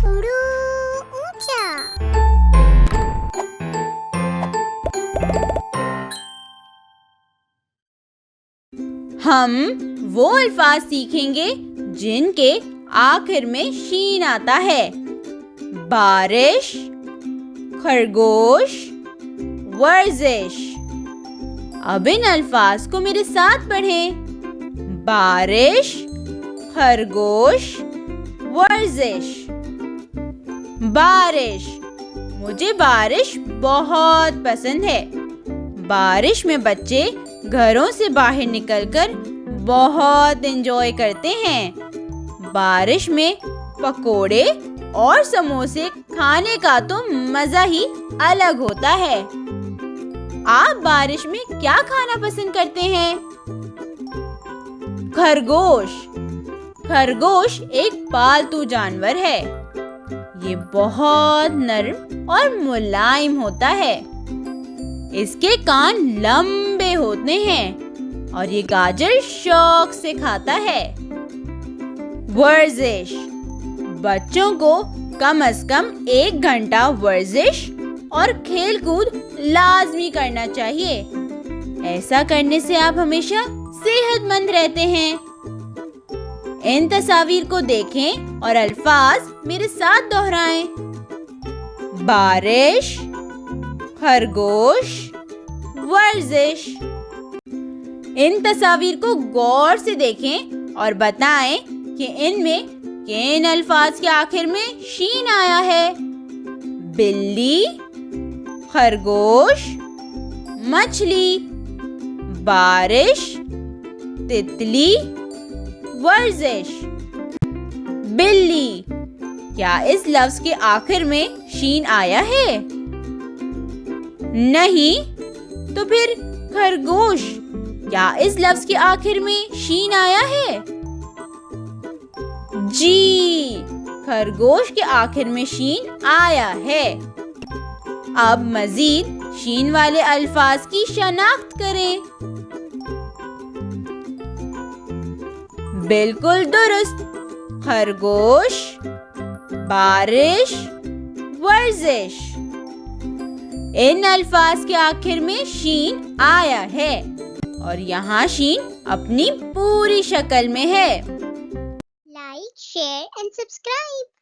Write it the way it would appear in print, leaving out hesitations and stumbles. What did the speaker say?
उड़ू ऊंचा। हम वो अल्फाज सीखेंगे जिनके आखिर में शीन आता है। बारिश, खरगोश, वर्जिश। अब इन अल्फाज को मेरे साथ पढ़ें। बारिश, खरगोश, वर्जिश। बारिश, मुझे बारिश बहुत पसंद है। बारिश में बच्चे घरों से बाहर निकलकर बहुत एंजॉय करते हैं। बारिश में पकोड़े और समोसे खाने का तो मजा ही अलग होता है। आप बारिश में क्या खाना पसंद करते हैं? खरगोश। खरगोश एक पालतू जानवर है। ये बहुत नर्म और मुलायम होता है। इसके कान लंबे होते हैं और ये गाजर शौक से खाता है। वर्जिश। बच्चों को कम से कम 1 घंटा वर्जिश और खेल कूद लाजमी करना चाहिए। ऐसा करने से आप हमेशा सेहतमंद रहते हैं। इन तस्वीर को देखें और अल्फाज मेरे साथ दोहराएं। बारिश, खरगोश, वर्जिश। इन तस्वीर को गौर से देखें और बताएं कि इनमें किन अल्फाज के आखिर में शीन आया है। बिल्ली, खरगोश, मछली। बारिश, तितली, वर्जिश। बिल्ली। क्या इस लफ्ज के आखिर में शीन आया है? नहीं। तो फिर खरगोश, क्या इस लफ्ज के आखिर में शीन आया है? जी, खरगोश के आखिर में शीन आया है। अब मजीद शीन वाले अल्फाज की शनाख्त करें। बिल्कुल दुरुस्त। खरगोश, बारिश, वर्जिश। इन अल्फाज के आखिर में शीन आया है और यहाँ शीन अपनी पूरी शक्ल में है। Like, share and subscribe.